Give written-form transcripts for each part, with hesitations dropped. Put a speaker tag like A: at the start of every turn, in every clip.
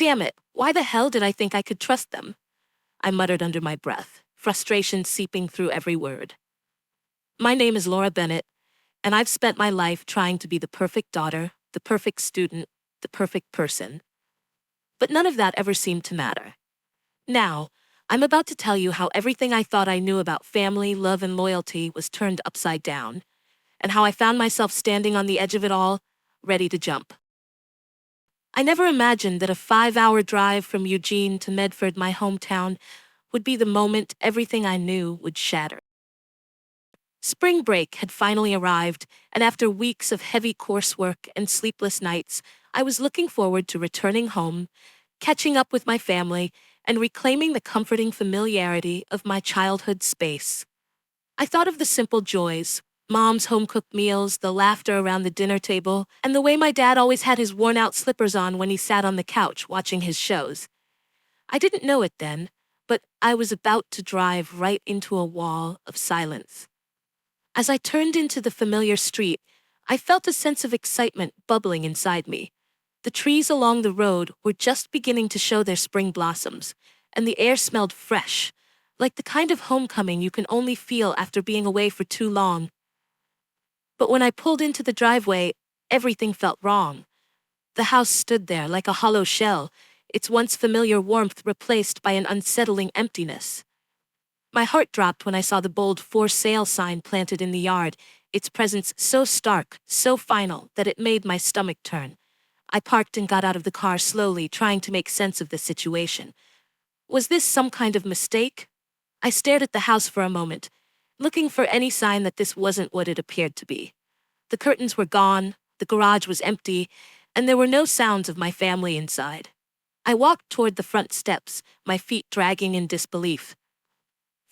A: Damn it, why the hell did I think I could trust them? I muttered under my breath, frustration seeping through every word. My name is Laura Bennett, and I've spent my life trying to be the perfect daughter, the perfect student, the perfect person. But none of that ever seemed to matter. Now, I'm about to tell you how everything I thought I knew about family, love, and loyalty was turned upside down, and how I found myself standing on the edge of it all, ready to jump. I never imagined that a 5-hour drive from Eugene to Medford, my hometown, would be the moment everything I knew would shatter. Spring break had finally arrived, and after weeks of heavy coursework and sleepless nights, I was looking forward to returning home, catching up with my family, and reclaiming the comforting familiarity of my childhood space. I thought of the simple joys, Mom's home-cooked meals, the laughter around the dinner table, and the way my dad always had his worn-out slippers on when he sat on the couch watching his shows. I didn't know it then, but I was about to drive right into a wall of silence. As I turned into the familiar street, I felt a sense of excitement bubbling inside me. The trees along the road were just beginning to show their spring blossoms, and the air smelled fresh, like the kind of homecoming you can only feel after being away for too long. But when I pulled into the driveway, everything felt wrong. The house stood there like a hollow shell, its once familiar warmth replaced by an unsettling emptiness. My heart dropped when I saw the bold "For Sale" sign planted in the yard, its presence so stark, so final, that it made my stomach turn. I parked and got out of the car slowly, trying to make sense of the situation. Was this some kind of mistake? I stared at the house for a moment, looking for any sign that this wasn't what it appeared to be. The curtains were gone, the garage was empty, and there were no sounds of my family inside. I walked toward the front steps, my feet dragging in disbelief.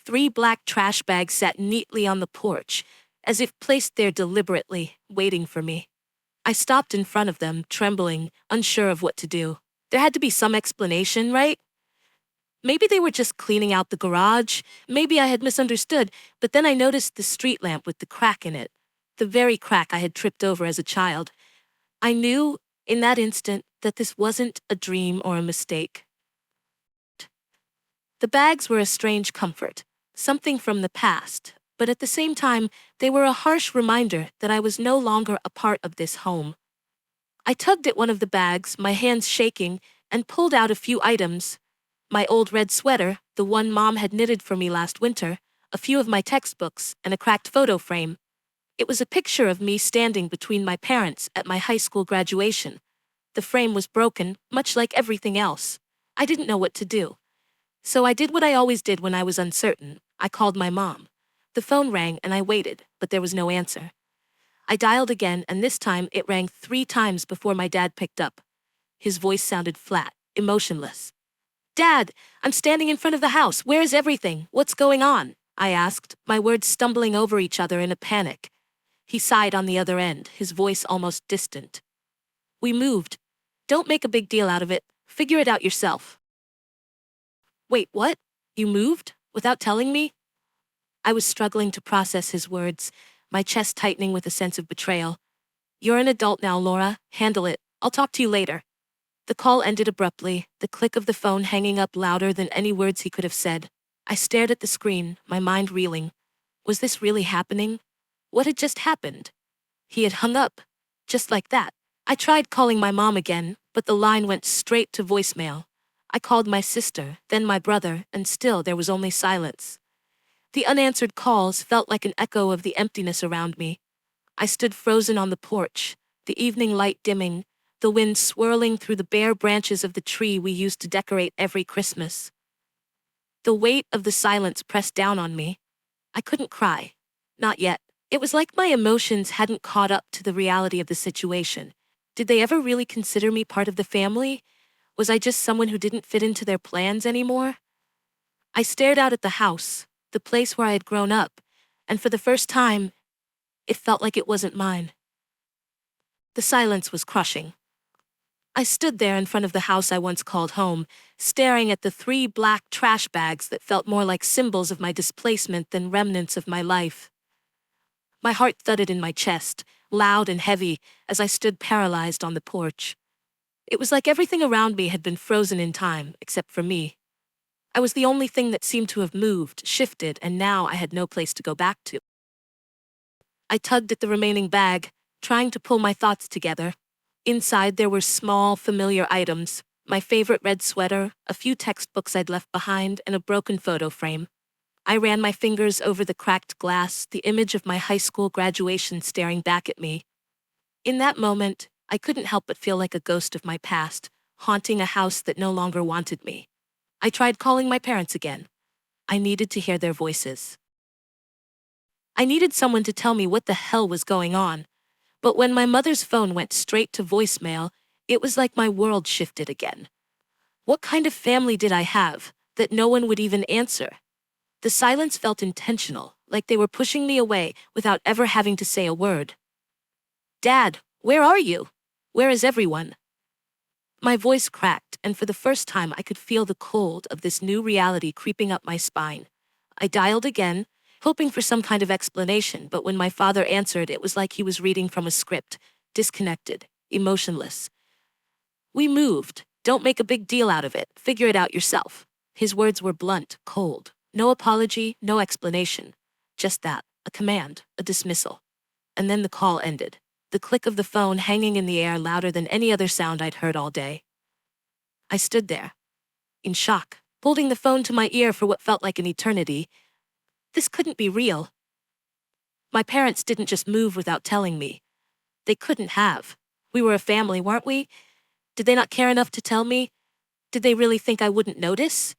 A: 3 black trash bags sat neatly on the porch, as if placed there deliberately, waiting for me. I stopped in front of them, trembling, unsure of what to do. There had to be some explanation, right? Maybe they were just cleaning out the garage. Maybe I had misunderstood, but then I noticed the street lamp with the crack in it, the very crack I had tripped over as a child. I knew, in that instant, that this wasn't a dream or a mistake. The bags were a strange comfort, something from the past, but at the same time, they were a harsh reminder that I was no longer a part of this home. I tugged at one of the bags, my hands shaking, and pulled out a few items. My old red sweater, the one Mom had knitted for me last winter, a few of my textbooks, and a cracked photo frame. It was a picture of me standing between my parents at my high school graduation. The frame was broken, much like everything else. I didn't know what to do. So I did what I always did when I was uncertain. I called my mom. The phone rang and I waited, but there was no answer. I dialed again, and this time it rang 3 times before my dad picked up. His voice sounded flat, emotionless. "Dad, I'm standing in front of the house. Where is everything? What's going on?" I asked, my words stumbling over each other in a panic. He sighed on the other end, his voice almost distant. "We moved. Don't make a big deal out of it. Figure it out yourself." "Wait, what? You moved? Without telling me?" I was struggling to process his words, my chest tightening with a sense of betrayal. "You're an adult now, Laura. Handle it. I'll talk to you later." The call ended abruptly, the click of the phone hanging up louder than any words he could have said. I stared at the screen, my mind reeling. Was this really happening? What had just happened? He had hung up. Just like that. I tried calling my mom again, but the line went straight to voicemail. I called my sister, then my brother, and still there was only silence. The unanswered calls felt like an echo of the emptiness around me. I stood frozen on the porch, the evening light dimming, the wind swirling through the bare branches of the tree we used to decorate every Christmas. The weight of the silence pressed down on me. I couldn't cry. Not yet. It was like my emotions hadn't caught up to the reality of the situation. Did they ever really consider me part of the family? Was I just someone who didn't fit into their plans anymore? I stared out at the house, the place where I had grown up, and for the first time, it felt like it wasn't mine. The silence was crushing. I stood there in front of the house I once called home, staring at the 3 black trash bags that felt more like symbols of my displacement than remnants of my life. My heart thudded in my chest, loud and heavy, as I stood paralyzed on the porch. It was like everything around me had been frozen in time, except for me. I was the only thing that seemed to have moved, shifted, and now I had no place to go back to. I tugged at the remaining bag, trying to pull my thoughts together. Inside there were small, familiar items, my favorite red sweater, a few textbooks I'd left behind, and a broken photo frame. I ran my fingers over the cracked glass, the image of my high school graduation staring back at me. In that moment, I couldn't help but feel like a ghost of my past, haunting a house that no longer wanted me. I tried calling my parents again. I needed to hear their voices. I needed someone to tell me what the hell was going on. But when my mother's phone went straight to voicemail, it was like my world shifted again. What kind of family did I have that no one would even answer? The silence felt intentional, like they were pushing me away without ever having to say a word. "Dad, where are you? Where is everyone?" My voice cracked, and for the first time I could feel the cold of this new reality creeping up my spine. I dialed again, hoping for some kind of explanation, but when my father answered, it was like he was reading from a script, disconnected, emotionless. "We moved. Don't make a big deal out of it. Figure it out yourself." His words were blunt, cold. No apology, no explanation. Just that, a command, a dismissal. And then the call ended. The click of the phone hanging in the air louder than any other sound I'd heard all day. I stood there, in shock, holding the phone to my ear for what felt like an eternity. This couldn't be real. My parents didn't just move without telling me. They couldn't have. We were a family, weren't we? Did they not care enough to tell me? Did they really think I wouldn't notice?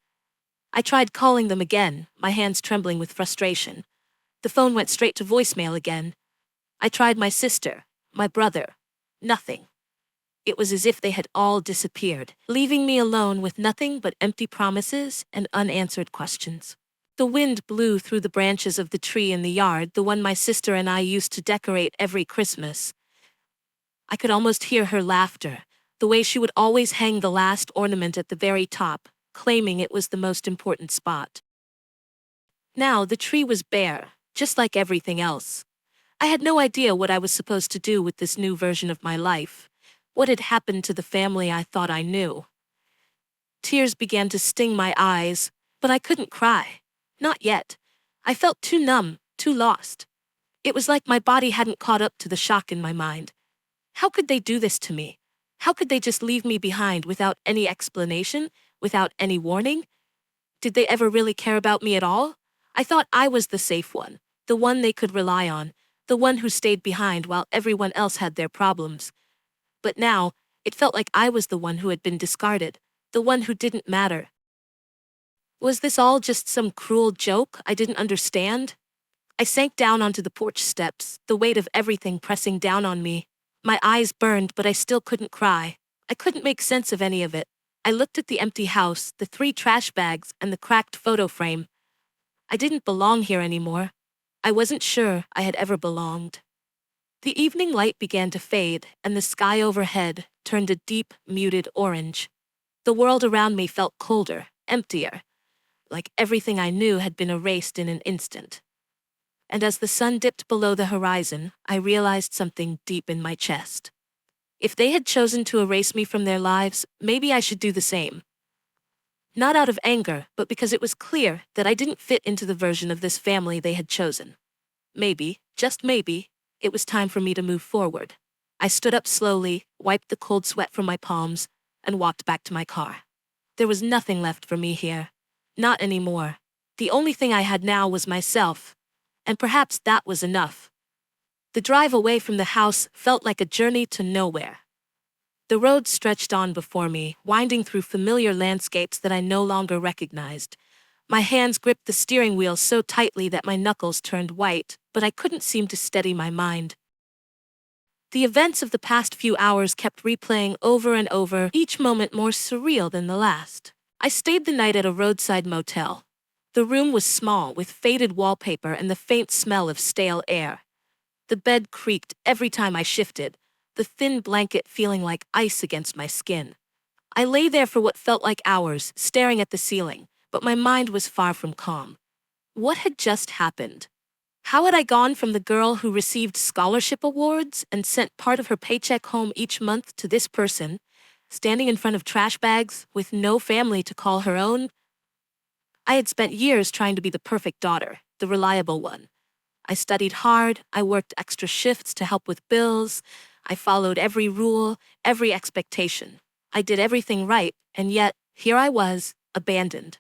A: I tried calling them again, my hands trembling with frustration. The phone went straight to voicemail again. I tried my sister, my brother. Nothing. It was as if they had all disappeared, leaving me alone with nothing but empty promises and unanswered questions. The wind blew through the branches of the tree in the yard, the one my sister and I used to decorate every Christmas. I could almost hear her laughter, the way she would always hang the last ornament at the very top, claiming it was the most important spot. Now the tree was bare, just like everything else. I had no idea what I was supposed to do with this new version of my life. What had happened to the family I thought I knew? Tears began to sting my eyes, but I couldn't cry. Not yet. I felt too numb, too lost. It was like my body hadn't caught up to the shock in my mind. How could they do this to me? How could they just leave me behind without any explanation, without any warning? Did they ever really care about me at all? I thought I was the safe one, the one they could rely on, the one who stayed behind while everyone else had their problems. But now, it felt like I was the one who had been discarded, the one who didn't matter. Was this all just some cruel joke I didn't understand? I sank down onto the porch steps, the weight of everything pressing down on me. My eyes burned, but I still couldn't cry. I couldn't make sense of any of it. I looked at the empty house, the 3 trash bags, and the cracked photo frame. I didn't belong here anymore. I wasn't sure I had ever belonged. The evening light began to fade, and the sky overhead turned a deep, muted orange. The world around me felt colder, emptier, like everything I knew had been erased in an instant. And as the sun dipped below the horizon, I realized something deep in my chest. If they had chosen to erase me from their lives, maybe I should do the same. Not out of anger, but because it was clear that I didn't fit into the version of this family they had chosen. Maybe, just maybe, it was time for me to move forward. I stood up slowly, wiped the cold sweat from my palms, and walked back to my car. There was nothing left for me here. Not anymore. The only thing I had now was myself. And perhaps that was enough. The drive away from the house felt like a journey to nowhere. The road stretched on before me, winding through familiar landscapes that I no longer recognized. My hands gripped the steering wheel so tightly that my knuckles turned white, but I couldn't seem to steady my mind. The events of the past few hours kept replaying over and over, each moment more surreal than the last. I stayed the night at a roadside motel. The room was small, with faded wallpaper and the faint smell of stale air. The bed creaked every time I shifted, the thin blanket feeling like ice against my skin. I lay there for what felt like hours, staring at the ceiling, but my mind was far from calm. What had just happened? How had I gone from the girl who received scholarship awards and sent part of her paycheck home each month to this person, standing in front of trash bags with no family to call her own. I had spent years trying to be the perfect daughter, the reliable one. I studied hard, I worked extra shifts to help with bills, I followed every rule, every expectation. I did everything right, and yet, here I was, abandoned.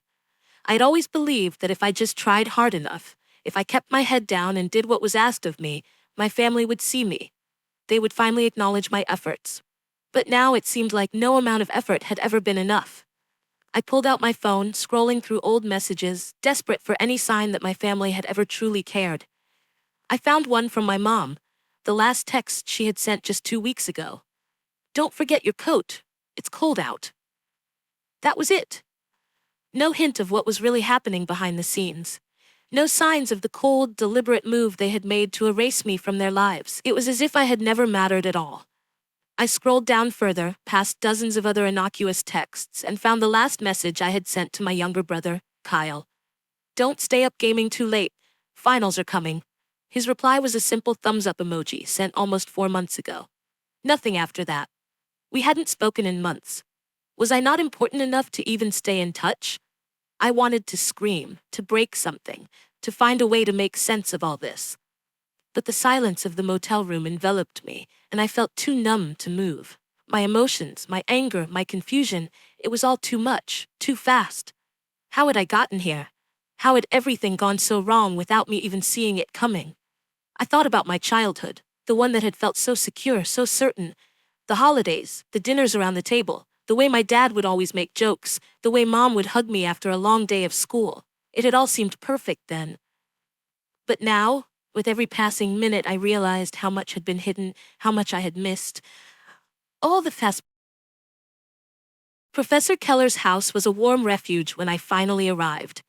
A: I'd always believed that if I just tried hard enough, if I kept my head down and did what was asked of me, my family would see me. They would finally acknowledge my efforts. But now it seemed like no amount of effort had ever been enough. I pulled out my phone, scrolling through old messages, desperate for any sign that my family had ever truly cared. I found one from my mom, the last text she had sent just 2 weeks ago. "Don't forget your coat. It's cold out." That was it. No hint of what was really happening behind the scenes. No signs of the cold, deliberate move they had made to erase me from their lives. It was as if I had never mattered at all. I scrolled down further, past dozens of other innocuous texts, and found the last message I had sent to my younger brother, Kyle. "Don't stay up gaming too late. Finals are coming." His reply was a simple thumbs-up emoji sent almost 4 months ago. Nothing after that. We hadn't spoken in months. Was I not important enough to even stay in touch? I wanted to scream, to break something, to find a way to make sense of all this. But the silence of the motel room enveloped me, and I felt too numb to move. My emotions, my anger, my confusion, it was all too much, too fast. How had I gotten here? How had everything gone so wrong without me even seeing it coming? I thought about my childhood, the one that had felt so secure, so certain. The holidays, the dinners around the table, the way my dad would always make jokes, the way mom would hug me after a long day of school. It had all seemed perfect then. But now, with every passing minute, I realized how much had been hidden, how much I had missed. All the fast. Professor Keller's house was a warm refuge when I finally arrived.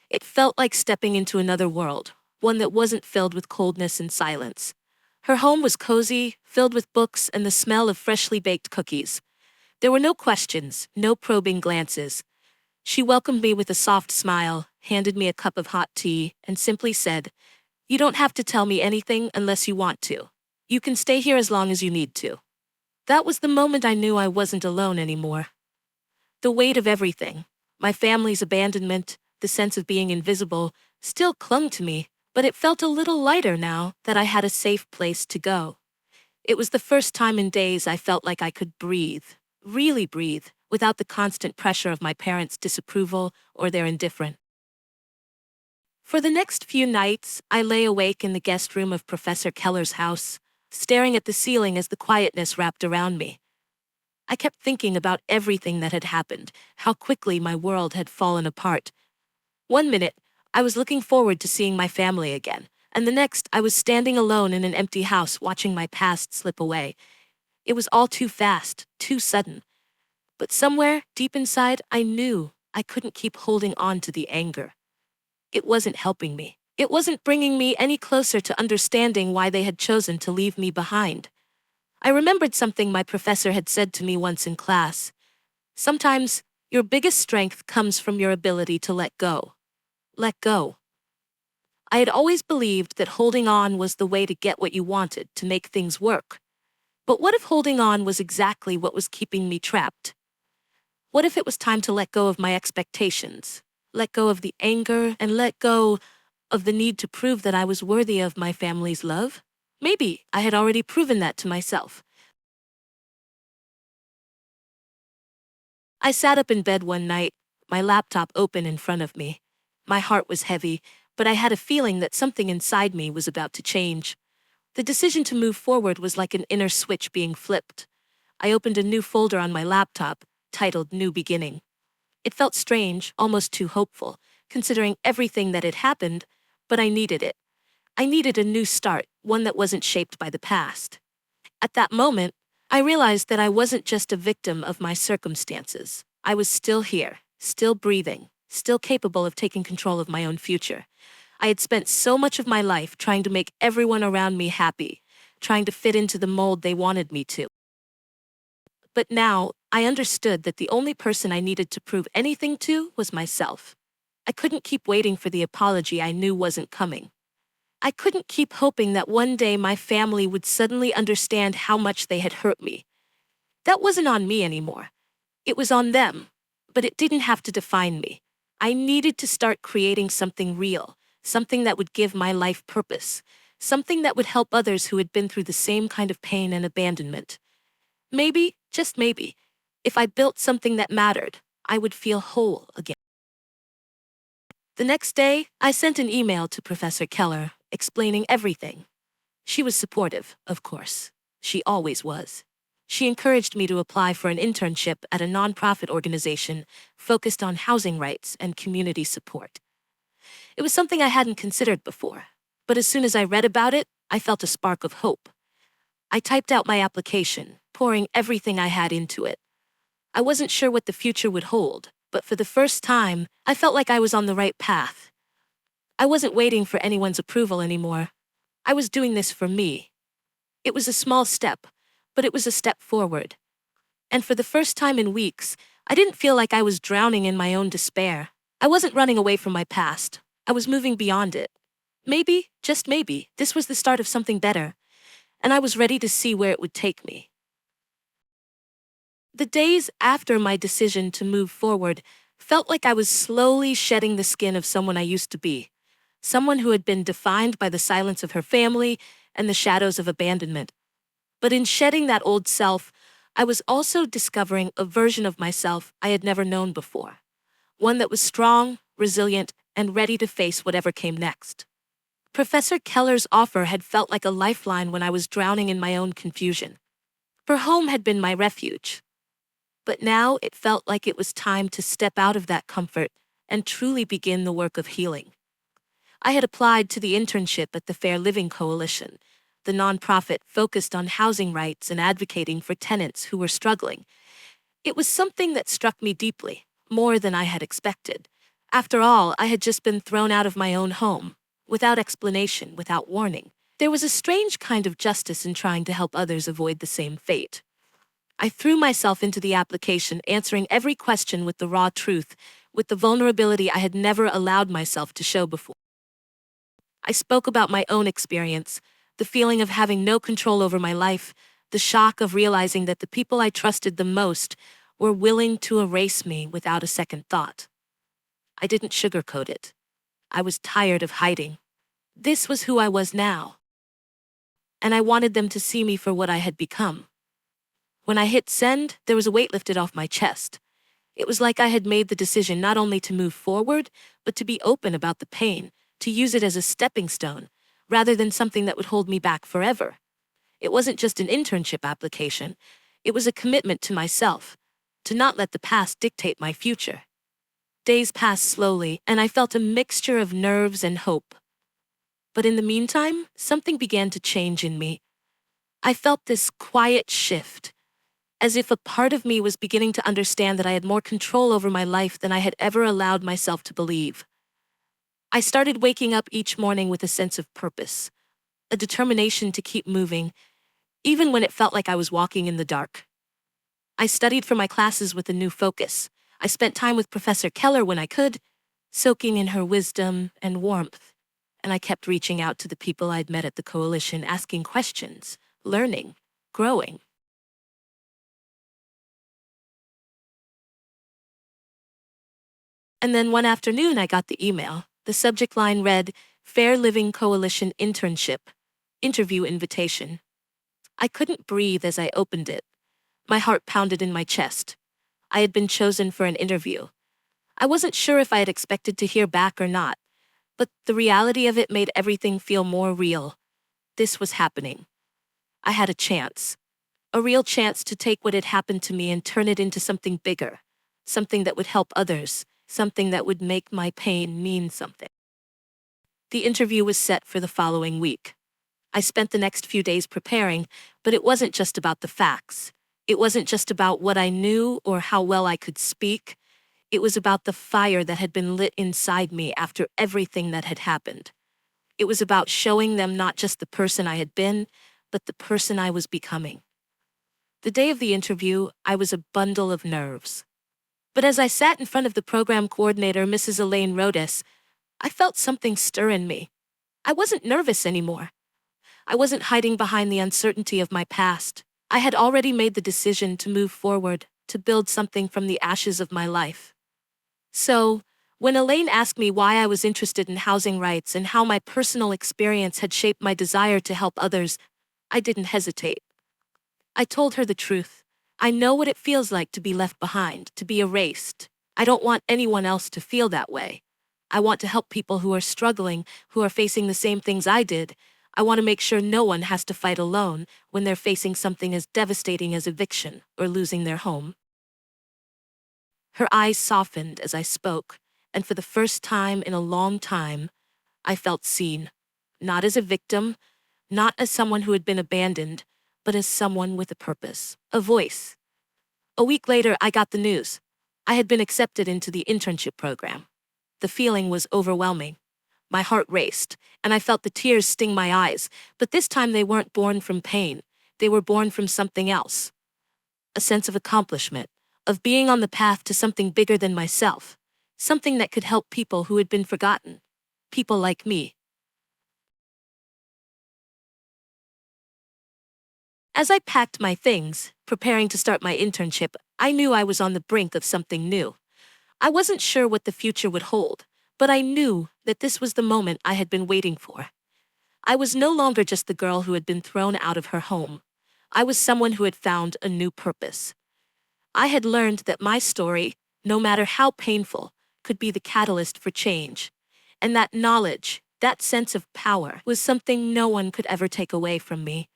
A: It felt like stepping into another world, one that wasn't filled with coldness and silence. Her home was cozy, filled with books and the smell of freshly baked cookies. There were no questions, no probing glances. She welcomed me with a soft smile, handed me a cup of hot tea, and simply said, "You don't have to tell me anything unless you want to. You can stay here as long as you need to." That was the moment I knew I wasn't alone anymore. The weight of everything, my family's abandonment, the sense of being invisible, still clung to me, but it felt a little lighter now that I had a safe place to go. It was the first time in days I felt like I could breathe, really breathe, without the constant pressure of my parents' disapproval or their indifference. For the next few nights, I lay awake in the guest room of Professor Keller's house, staring at the ceiling as the quietness wrapped around me. I kept thinking about everything that had happened, how quickly my world had fallen apart. One minute, I was looking forward to seeing my family again, and the next, I was standing alone in an empty house watching my past slip away. It was all too fast, too sudden. But somewhere, deep inside, I knew I couldn't keep holding on to the anger. It wasn't helping me. It wasn't bringing me any closer to understanding why they had chosen to leave me behind. I remembered something my professor had said to me once in class. Sometimes, your biggest strength comes from your ability to let go. Let go. I had always believed that holding on was the way to get what you wanted, to make things work. But what if holding on was exactly what was keeping me trapped? What if it was time to let go of my expectations, let go of the anger, and let go of the need to prove that I was worthy of my family's love? Maybe I had already proven that to myself. I sat up in bed one night, my laptop open in front of me. My heart was heavy, but I had a feeling that something inside me was about to change. The decision to move forward was like an inner switch being flipped. I opened a new folder on my laptop, titled New Beginning. It felt strange, almost too hopeful, considering everything that had happened, but I needed it. I needed a new start, one that wasn't shaped by the past. At that moment, I realized that I wasn't just a victim of my circumstances. I was still here, still breathing, still capable of taking control of my own future. I had spent so much of my life trying to make everyone around me happy, trying to fit into the mold they wanted me to. But now, I understood that the only person I needed to prove anything to was myself. I couldn't keep waiting for the apology I knew wasn't coming. I couldn't keep hoping that one day my family would suddenly understand how much they had hurt me. That wasn't on me anymore. It was on them. But it didn't have to define me. I needed to start creating something real, something that would give my life purpose, something that would help others who had been through the same kind of pain and abandonment. Maybe, just maybe, if I built something that mattered, I would feel whole again. The next day, I sent an email to Professor Keller explaining everything. She was supportive, of course. She always was. She encouraged me to apply for an internship at a nonprofit organization focused on housing rights and community support. It was something I hadn't considered before, but as soon as I read about it, I felt a spark of hope. I typed out my application, pouring everything I had into it. I wasn't sure what the future would hold, but for the first time, I felt like I was on the right path. I wasn't waiting for anyone's approval anymore. I was doing this for me. It was a small step, but it was a step forward. And for the first time in weeks, I didn't feel like I was drowning in my own despair. I wasn't running away from my past. I was moving beyond it. Maybe, just maybe, this was the start of something better, and I was ready to see where it would take me. The days after my decision to move forward felt like I was slowly shedding the skin of someone I used to be, someone who had been defined by the silence of her family and the shadows of abandonment. But in shedding that old self, I was also discovering a version of myself I had never known before, one that was strong, resilient, and ready to face whatever came next. Professor Keller's offer had felt like a lifeline when I was drowning in my own confusion. Her home had been my refuge. But now it felt like it was time to step out of that comfort and truly begin the work of healing. I had applied to the internship at the Fair Living Coalition, the nonprofit focused on housing rights and advocating for tenants who were struggling. It was something that struck me deeply, more than I had expected. After all, I had just been thrown out of my own home, without explanation, without warning. There was a strange kind of justice in trying to help others avoid the same fate. I threw myself into the application, answering every question with the raw truth, with the vulnerability I had never allowed myself to show before. I spoke about my own experience, the feeling of having no control over my life, the shock of realizing that the people I trusted the most were willing to erase me without a second thought. I didn't sugarcoat it. I was tired of hiding. This was who I was now. And I wanted them to see me for what I had become. When I hit send, there was a weight lifted off my chest. It was like I had made the decision not only to move forward, but to be open about the pain, to use it as a stepping stone, rather than something that would hold me back forever. It wasn't just an internship application. It was a commitment to myself, to not let the past dictate my future. Days passed slowly, and I felt a mixture of nerves and hope. But in the meantime, something began to change in me. I felt this quiet shift, as if a part of me was beginning to understand that I had more control over my life than I had ever allowed myself to believe. I started waking up each morning with a sense of purpose, a determination to keep moving, even when it felt like I was walking in the dark. I studied for my classes with a new focus. I spent time with Professor Keller when I could, soaking in her wisdom and warmth, and I kept reaching out to the people I'd met at the coalition, asking questions, learning, growing. And then one afternoon I got the email. The subject line read, Fair Living Coalition Internship, Interview Invitation. I couldn't breathe as I opened it. My heart pounded in my chest. I had been chosen for an interview. I wasn't sure if I had expected to hear back or not, but the reality of it made everything feel more real. This was happening. I had a chance. A real chance to take what had happened to me and turn it into something bigger, something that would help others, something that would make my pain mean something. The interview was set for the following week. I spent the next few days preparing, but it wasn't just about the facts. It wasn't just about what I knew or how well I could speak. It was about the fire that had been lit inside me after everything that had happened. It was about showing them not just the person I had been, but the person I was becoming. The day of the interview, I was a bundle of nerves. But as I sat in front of the program coordinator, Mrs. Elaine Rodas, I felt something stir in me. I wasn't nervous anymore. I wasn't hiding behind the uncertainty of my past. I had already made the decision to move forward, to build something from the ashes of my life. So, when Elaine asked me why I was interested in housing rights and how my personal experience had shaped my desire to help others, I didn't hesitate. I told her the truth. I know what it feels like to be left behind, to be erased. I don't want anyone else to feel that way. I want to help people who are struggling, who are facing the same things I did. I want to make sure no one has to fight alone when they're facing something as devastating as eviction or losing their home. Her eyes softened as I spoke, and for the first time in a long time, I felt seen. Not as a victim, not as someone who had been abandoned, but as someone with a purpose, a voice. A week later, I got the news. I had been accepted into the internship program. The feeling was overwhelming. My heart raced, and I felt the tears sting my eyes, but this time they weren't born from pain. They were born from something else. A sense of accomplishment, of being on the path to something bigger than myself, something that could help people who had been forgotten, people like me. As I packed my things, preparing to start my internship, I knew I was on the brink of something new. I wasn't sure what the future would hold, but I knew that this was the moment I had been waiting for. I was no longer just the girl who had been thrown out of her home. I was someone who had found a new purpose. I had learned that my story, no matter how painful, could be the catalyst for change. And that knowledge, that sense of power, was something no one could ever take away from me.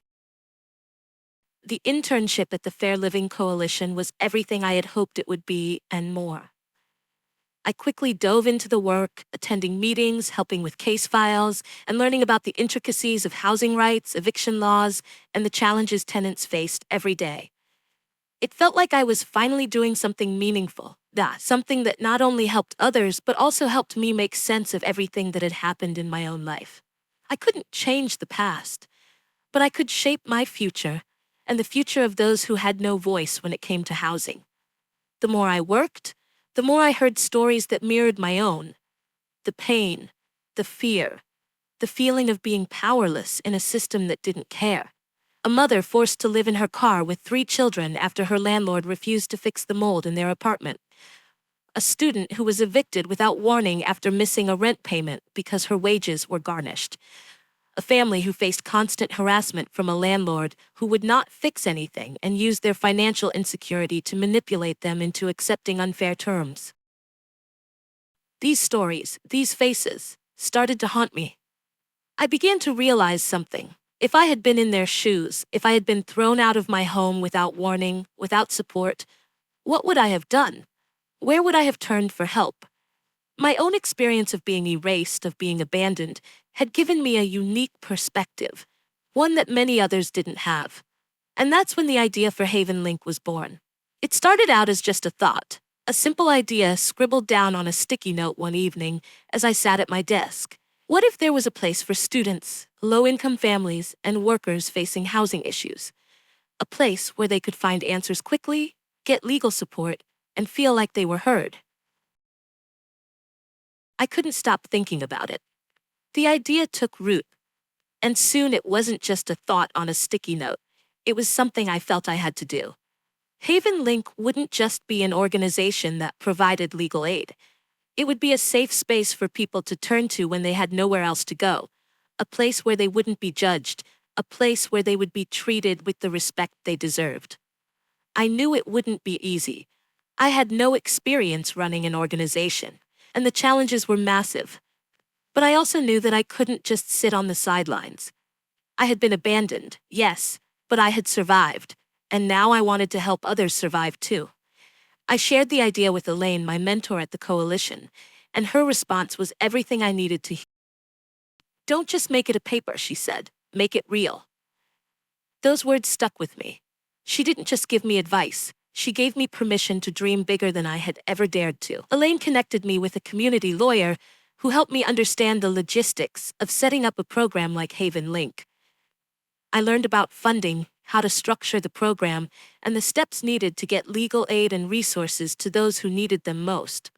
A: The internship at the Fair Living Coalition was everything I had hoped it would be and more. I quickly dove into the work, attending meetings, helping with case files, and learning about the intricacies of housing rights, eviction laws, and the challenges tenants faced every day. It felt like I was finally doing something meaningful, something that not only helped others, but also helped me make sense of everything that had happened in my own life. I couldn't change the past, but I could shape my future, and the future of those who had no voice when it came to housing. The more I worked, the more I heard stories that mirrored my own. The pain, the fear, the feeling of being powerless in a system that didn't care. A mother forced to live in her car with 3 children after her landlord refused to fix the mold in their apartment. A student who was evicted without warning after missing a rent payment because her wages were garnished. A family who faced constant harassment from a landlord who would not fix anything and used their financial insecurity to manipulate them into accepting unfair terms. These stories, these faces, started to haunt me. I began to realize something. If I had been in their shoes, if I had been thrown out of my home without warning, without support, what would I have done? Where would I have turned for help? My own experience of being erased, of being abandoned, had given me a unique perspective, one that many others didn't have. And that's when the idea for Haven Link was born. It started out as just a thought, a simple idea scribbled down on a sticky note one evening as I sat at my desk. What if there was a place for students, low-income families, and workers facing housing issues? A place where they could find answers quickly, get legal support, and feel like they were heard. I couldn't stop thinking about it. The idea took root, and soon it wasn't just a thought on a sticky note. It was something I felt I had to do. Haven Link wouldn't just be an organization that provided legal aid. It would be a safe space for people to turn to when they had nowhere else to go. A place where they wouldn't be judged. A place where they would be treated with the respect they deserved. I knew it wouldn't be easy. I had no experience running an organization, and the challenges were massive. But I also knew that I couldn't just sit on the sidelines. I had been abandoned, yes, but I had survived, and now I wanted to help others survive too. I shared the idea with Elaine, my mentor at the coalition, and her response was everything I needed to hear. Don't just make it a paper, she said. Make it real. Those words stuck with me. She didn't just give me advice. She gave me permission to dream bigger than I had ever dared to. Elaine connected me with a community lawyer who helped me understand the logistics of setting up a program like Haven Link. I learned about funding, how to structure the program, and the steps needed to get legal aid and resources to those who needed them most.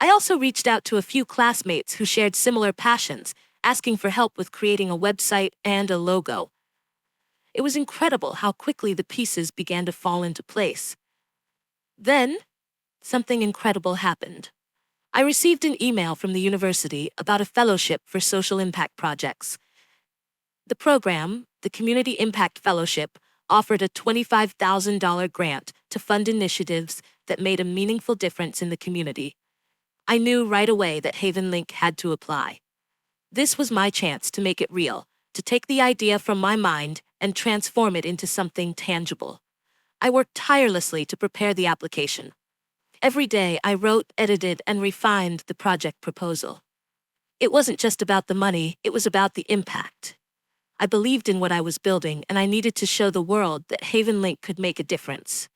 A: I also reached out to a few classmates who shared similar passions, asking for help with creating a website and a logo. It was incredible how quickly the pieces began to fall into place. Then, something incredible happened. I received an email from the university about a fellowship for social impact projects. The program, the Community Impact Fellowship, offered a $25,000 grant to fund initiatives that made a meaningful difference in the community. I knew right away that Haven Link had to apply. This was my chance to make it real, to take the idea from my mind and transform it into something tangible. I worked tirelessly to prepare the application. Every day I wrote, edited, and refined the project proposal. It wasn't just about the money, it was about the impact. I believed in what I was building, and I needed to show the world that Haven Link could make a difference.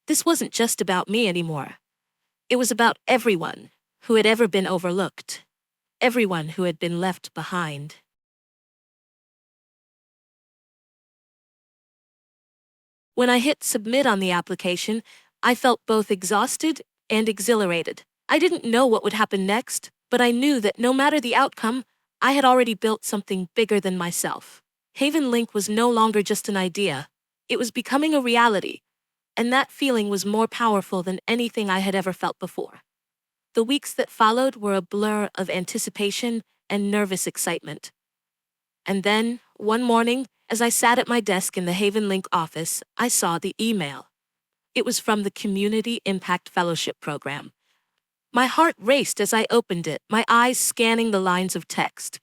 A: This wasn't just about me anymore. It was about everyone who had ever been overlooked, everyone who had been left behind. When I hit submit on the application, I felt both exhausted and exhilarated. I didn't know what would happen next, but I knew that no matter the outcome, I had already built something bigger than myself. Haven Link was no longer just an idea. It was becoming a reality, and that feeling was more powerful than anything I had ever felt before. The weeks that followed were a blur of anticipation and nervous excitement. And then, one morning, as I sat at my desk in the Haven Link office, I saw the email. It was from the Community Impact Fellowship Program. My heart raced as I opened it, my eyes scanning the lines of text.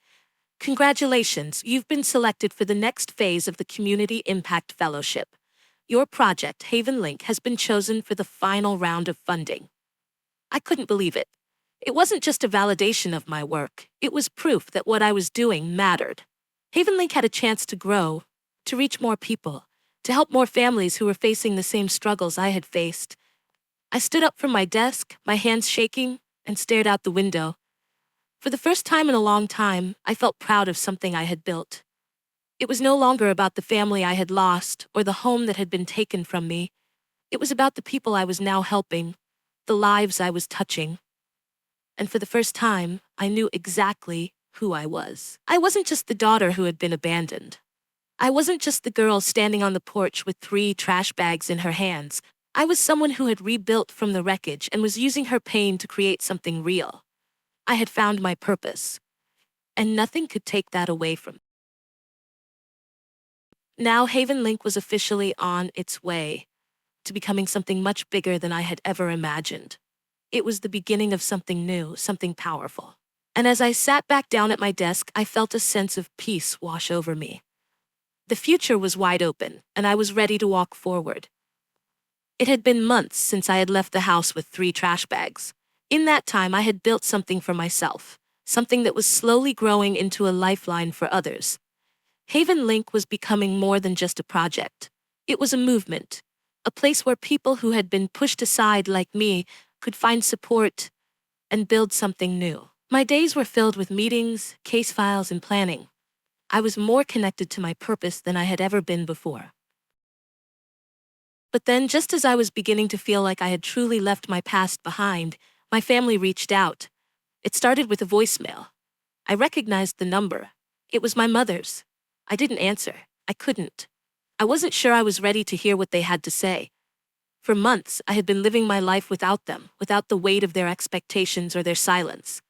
A: Congratulations, you've been selected for the next phase of the Community Impact Fellowship. Your project, Haven Link, has been chosen for the final round of funding. I couldn't believe it. It wasn't just a validation of my work, it was proof that what I was doing mattered. Haven Link had a chance to grow, to reach more people, to help more families who were facing the same struggles I had faced. I stood up from my desk, my hands shaking, and stared out the window. For the first time in a long time, I felt proud of something I had built. It was no longer about the family I had lost or the home that had been taken from me. It was about the people I was now helping, the lives I was touching. And for the first time, I knew exactly who I was. I wasn't just the daughter who had been abandoned. I wasn't just the girl standing on the porch with 3 trash bags in her hands. I was someone who had rebuilt from the wreckage and was using her pain to create something real. I had found my purpose, and nothing could take that away from me. Now Haven Link was officially on its way to becoming something much bigger than I had ever imagined. It was the beginning of something new, something powerful. And as I sat back down at my desk, I felt a sense of peace wash over me. The future was wide open, and I was ready to walk forward. It had been months since I had left the house with 3 trash bags. In that time, I had built something for myself, something that was slowly growing into a lifeline for others. Haven Link was becoming more than just a project. It was a movement, a place where people who had been pushed aside like me could find support and build something new. My days were filled with meetings, case files, and planning. I was more connected to my purpose than I had ever been before. But then, just as I was beginning to feel like I had truly left my past behind, my family reached out. It started with a voicemail. I recognized the number. It was my mother's. I didn't answer. I couldn't. I wasn't sure I was ready to hear what they had to say. For months, I had been living my life without them, without the weight of their expectations or their silence.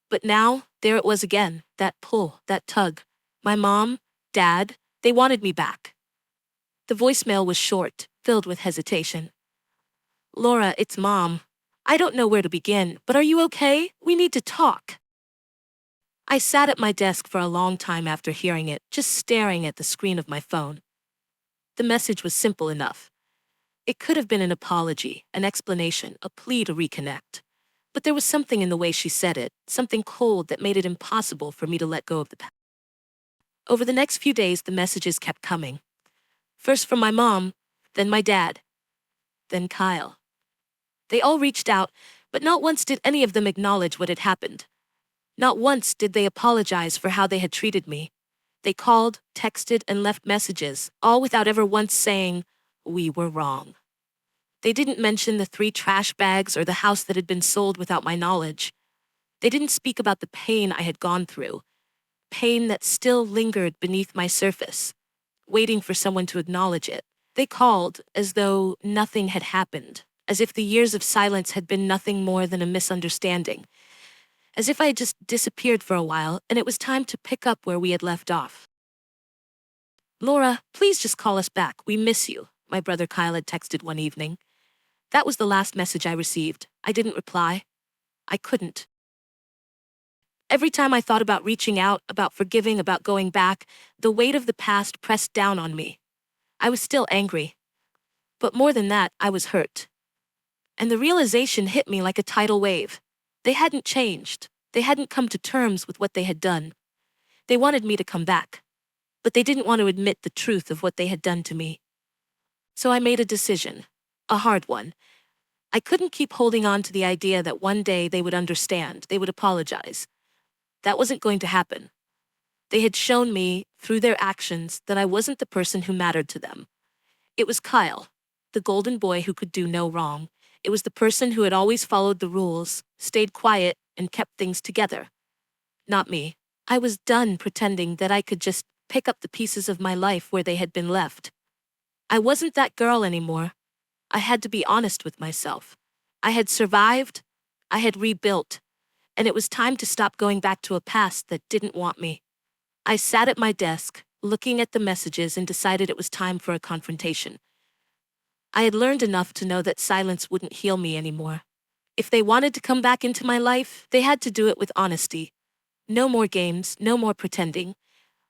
A: But now, there it was again, that pull, that tug. My mom, Dad, they wanted me back. The voicemail was short, filled with hesitation. "Laura, it's Mom. I don't know where to begin, but are you okay? We need to talk." I sat at my desk for a long time after hearing it, just staring at the screen of my phone. The message was simple enough. It could have been an apology, an explanation, a plea to reconnect. But there was something in the way she said it, something cold that made it impossible for me to let go of the past. Over the next few days, the messages kept coming. First from my mom, then my dad, then Kyle. They all reached out, but not once did any of them acknowledge what had happened. Not once did they apologize for how they had treated me. They called, texted, and left messages, all without ever once saying, "We were wrong." They didn't mention the 3 trash bags or the house that had been sold without my knowledge. They didn't speak about the pain I had gone through, pain that still lingered beneath my surface. waiting for someone to acknowledge it. They called as though nothing had happened, as if the years of silence had been nothing more than a misunderstanding, as if I had just disappeared for a while and it was time to pick up where we had left off. "Laura, please just call us back. We miss you," my brother Kyle had texted one evening. That was the last message I received. I didn't reply. I couldn't. Every time I thought about reaching out, about forgiving, about going back, the weight of the past pressed down on me. I was still angry. But more than that, I was hurt. And the realization hit me like a tidal wave. They hadn't changed. They hadn't come to terms with what they had done. They wanted me to come back. But they didn't want to admit the truth of what they had done to me. So I made a decision. A hard one. I couldn't keep holding on to the idea that one day they would understand, they would apologize. That wasn't going to happen. They had shown me, through their actions, that I wasn't the person who mattered to them. It was Kyle, the golden boy who could do no wrong. It was the person who had always followed the rules, stayed quiet, and kept things together. Not me. I was done pretending that I could just pick up the pieces of my life where they had been left. I wasn't that girl anymore. I had to be honest with myself. I had survived, I had rebuilt, and it was time to stop going back to a past that didn't want me. I sat at my desk, looking at the messages, and decided it was time for a confrontation. I had learned enough to know that silence wouldn't heal me anymore. If they wanted to come back into my life, they had to do it with honesty. No more games, no more pretending.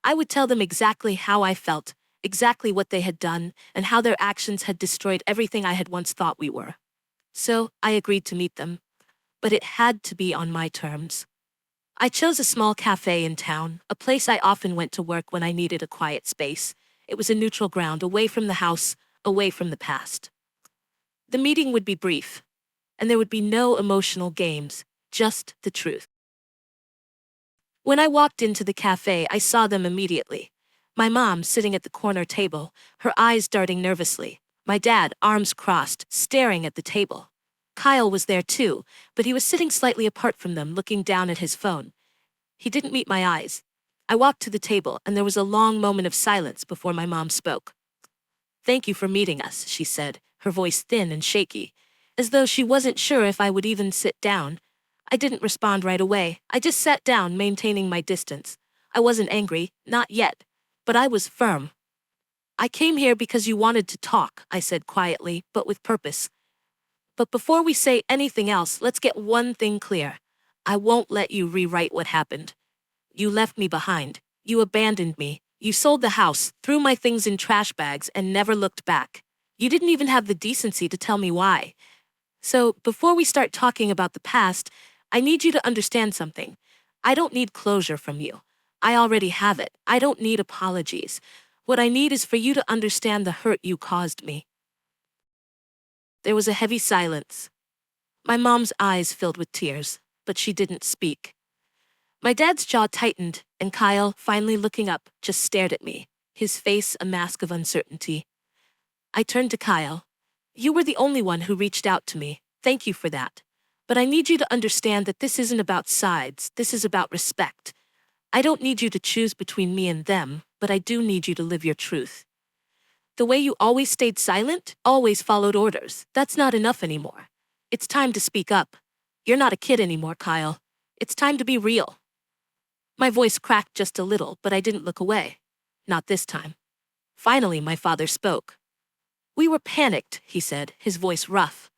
A: I would tell them exactly how I felt, exactly what they had done, and how their actions had destroyed everything I had once thought we were. So I agreed to meet them. But it had to be on my terms. I chose a small cafe in town, a place I often went to work when I needed a quiet space. It was a neutral ground, away from the house, away from the past. The meeting would be brief, and there would be no emotional games, just the truth. When I walked into the cafe, I saw them immediately. My mom sitting at the corner table, her eyes darting nervously. My dad, arms crossed, staring at the table. Kyle was there too, but he was sitting slightly apart from them, looking down at his phone. He didn't meet my eyes. I walked to the table, and there was a long moment of silence before my mom spoke. "Thank you for meeting us," she said, her voice thin and shaky, as though she wasn't sure if I would even sit down. I didn't respond right away. I just sat down, maintaining my distance. I wasn't angry, not yet, but I was firm. "I came here because you wanted to talk," I said quietly, but with purpose. "But before we say anything else, let's get one thing clear. I won't let you rewrite what happened. You left me behind. You abandoned me. You sold the house, threw my things in trash bags, and never looked back. You didn't even have the decency to tell me why. So, before we start talking about the past, I need you to understand something. I don't need closure from you. I already have it. I don't need apologies. What I need is for you to understand the hurt you caused me." There was a heavy silence. My mom's eyes filled with tears, but she didn't speak. My dad's jaw tightened, and Kyle, finally looking up, just stared at me, his face a mask of uncertainty. I turned to Kyle. "You were the only one who reached out to me. Thank you for that. But I need you to understand that this isn't about sides, this is about respect. I don't need you to choose between me and them, but I do need you to live your truth. The way you always stayed silent, always followed orders, that's not enough anymore. It's time to speak up. You're not a kid anymore, Kyle. It's time to be real." My voice cracked just a little, but I didn't look away. Not this time. Finally, my father spoke. "We were panicked," he said, his voice rough.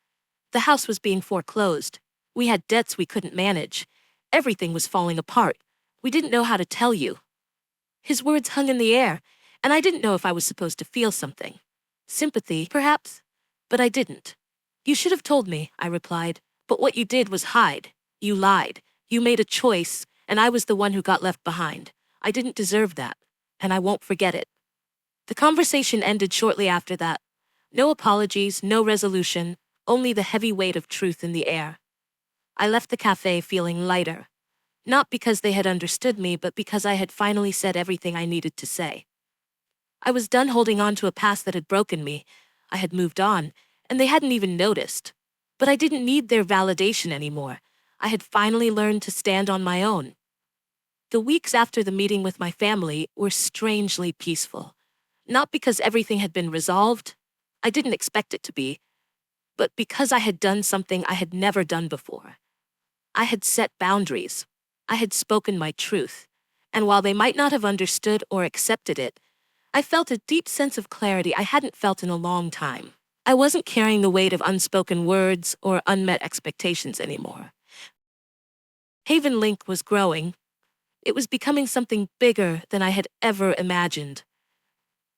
A: "The house was being foreclosed. We had debts we couldn't manage. Everything was falling apart. We didn't know how to tell you." His words hung in the air, and I didn't know if I was supposed to feel something. Sympathy, perhaps? But I didn't. "You should have told me," I replied. "But what you did was hide. You lied. You made a choice, and I was the one who got left behind. I didn't deserve that, and I won't forget it." The conversation ended shortly after that. No apologies, no resolution, only the heavy weight of truth in the air. I left the cafe feeling lighter. Not because they had understood me, but because I had finally said everything I needed to say. I was done holding on to a past that had broken me. I had moved on, and they hadn't even noticed. But I didn't need their validation anymore. I had finally learned to stand on my own. The weeks after the meeting with my family were strangely peaceful. Not because everything had been resolved, I didn't expect it to be, but because I had done something I had never done before. I had set boundaries. I had spoken my truth. And while they might not have understood or accepted it, I felt a deep sense of clarity I hadn't felt in a long time. I wasn't carrying the weight of unspoken words or unmet expectations anymore. Haven Link was growing. It was becoming something bigger than I had ever imagined.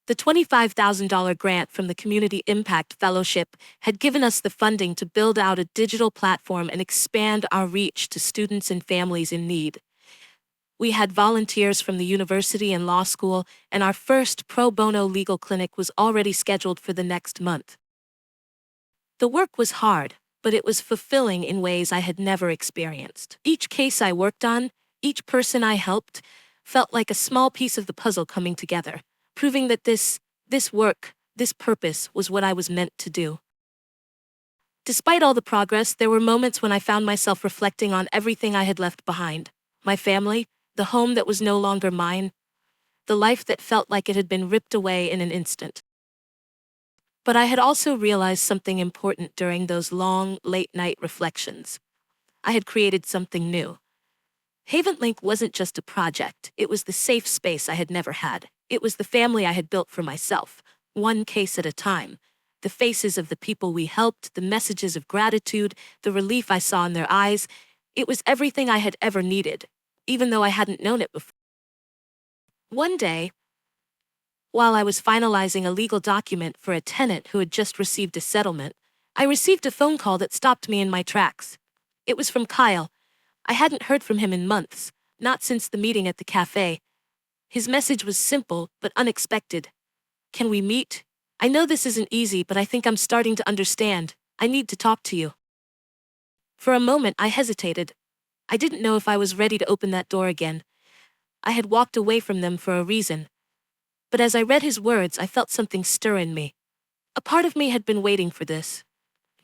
A: The $25,000 grant from the Community Impact Fellowship had given us the funding to build out a digital platform and expand our reach to students and families in need. We had volunteers from the university and law school, and our first pro bono legal clinic was already scheduled for the next month. The work was hard, but it was fulfilling in ways I had never experienced. Each case I worked on, each person I helped, felt like a small piece of the puzzle coming together, proving that this work, this purpose was what I was meant to do. Despite all the progress, there were moments when I found myself reflecting on everything I had left behind. My family, the home that was no longer mine, the life that felt like it had been ripped away in an instant. But I had also realized something important during those long, late-night reflections. I had created something new. Haven Link wasn't just a project, it was the safe space I had never had. It was the family I had built for myself, one case at a time. The faces of the people we helped, the messages of gratitude, the relief I saw in their eyes. It was everything I had ever needed, even though I hadn't known it before. One day, while I was finalizing a legal document for a tenant who had just received a settlement, I received a phone call that stopped me in my tracks. It was from Kyle. I hadn't heard from him in months, not since the meeting at the cafe. His message was simple but unexpected. "Can we meet? I know this isn't easy, but I think I'm starting to understand. I need to talk to you." For a moment, I hesitated. I didn't know if I was ready to open that door again. I had walked away from them for a reason. But as I read his words, I felt something stir in me. A part of me had been waiting for this.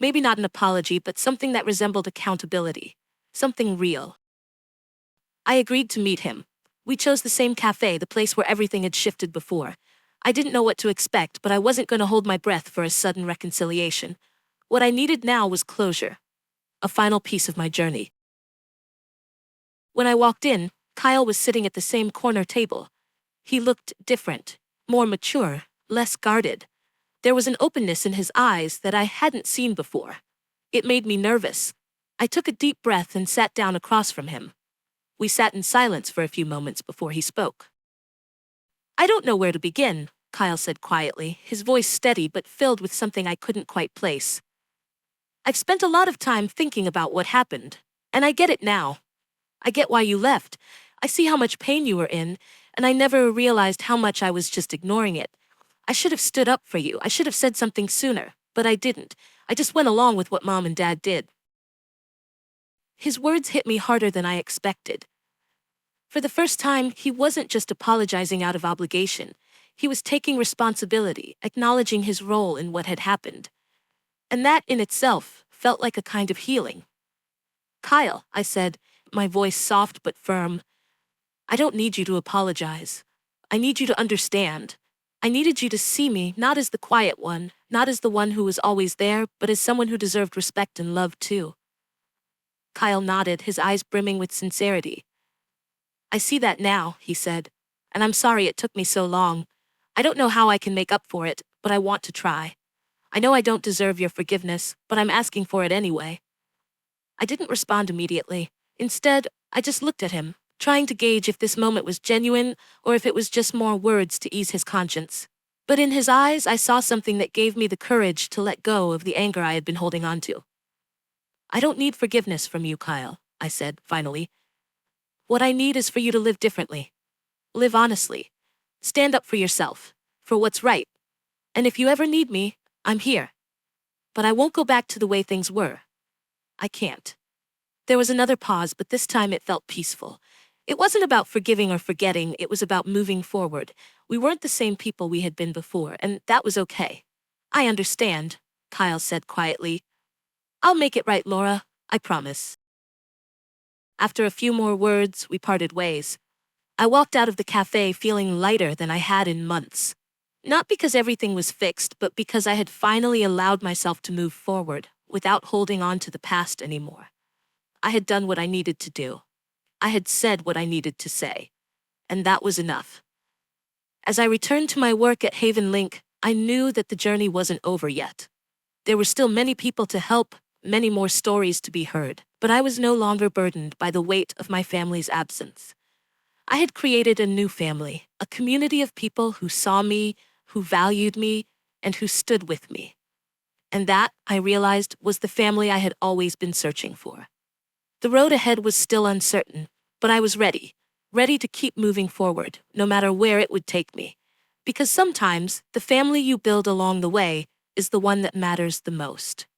A: Maybe not an apology, but something that resembled accountability. Something real. I agreed to meet him. We chose the same cafe, the place where everything had shifted before. I didn't know what to expect, but I wasn't going to hold my breath for a sudden reconciliation. What I needed now was closure. A final piece of my journey. When I walked in, Kyle was sitting at the same corner table. He looked different, more mature, less guarded. There was an openness in his eyes that I hadn't seen before. It made me nervous. I took a deep breath and sat down across from him. We sat in silence for a few moments before he spoke. "I don't know where to begin," Kyle said quietly, his voice steady but filled with something I couldn't quite place. "I've spent a lot of time thinking about what happened, and I get it now. I get why you left. I see how much pain you were in, and I never realized how much I was just ignoring it. I should have stood up for you. I should have said something sooner, but I didn't. I just went along with what Mom and Dad did." His words hit me harder than I expected. For the first time, he wasn't just apologizing out of obligation. He was taking responsibility, acknowledging his role in what had happened. And that in itself felt like a kind of healing. "Kyle," I said, my voice soft but firm, "I don't need you to apologize. I need you to understand. I needed you to see me not as the quiet one, not as the one who was always there, but as someone who deserved respect and love too." Kyle nodded, his eyes brimming with sincerity. "I see that now," he said, "and I'm sorry it took me so long. I don't know how I can make up for it, but I want to try. I know I don't deserve your forgiveness, but I'm asking for it anyway." I didn't respond immediately. Instead, I just looked at him, trying to gauge if this moment was genuine or if it was just more words to ease his conscience. But in his eyes, I saw something that gave me the courage to let go of the anger I had been holding on to. "I don't need forgiveness from you, Kyle," I said, finally. "What I need is for you to live differently. Live honestly. Stand up for yourself, for what's right. And if you ever need me, I'm here. But I won't go back to the way things were. I can't." There was another pause, but this time it felt peaceful. It wasn't about forgiving or forgetting, it was about moving forward. We weren't the same people we had been before, and that was okay. "I understand," Kyle said quietly. "I'll make it right, Laura, I promise." After a few more words, we parted ways. I walked out of the cafe feeling lighter than I had in months. Not because everything was fixed, but because I had finally allowed myself to move forward without holding on to the past anymore. I had done what I needed to do. I had said what I needed to say. And that was enough. As I returned to my work at Haven Link, I knew that the journey wasn't over yet. There were still many people to help, many more stories to be heard, but I was no longer burdened by the weight of my family's absence. I had created a new family, a community of people who saw me, who valued me, and who stood with me. And that, I realized, was the family I had always been searching for. The road ahead was still uncertain, but I was ready to keep moving forward, no matter where it would take me. Because sometimes, the family you build along the way is the one that matters the most.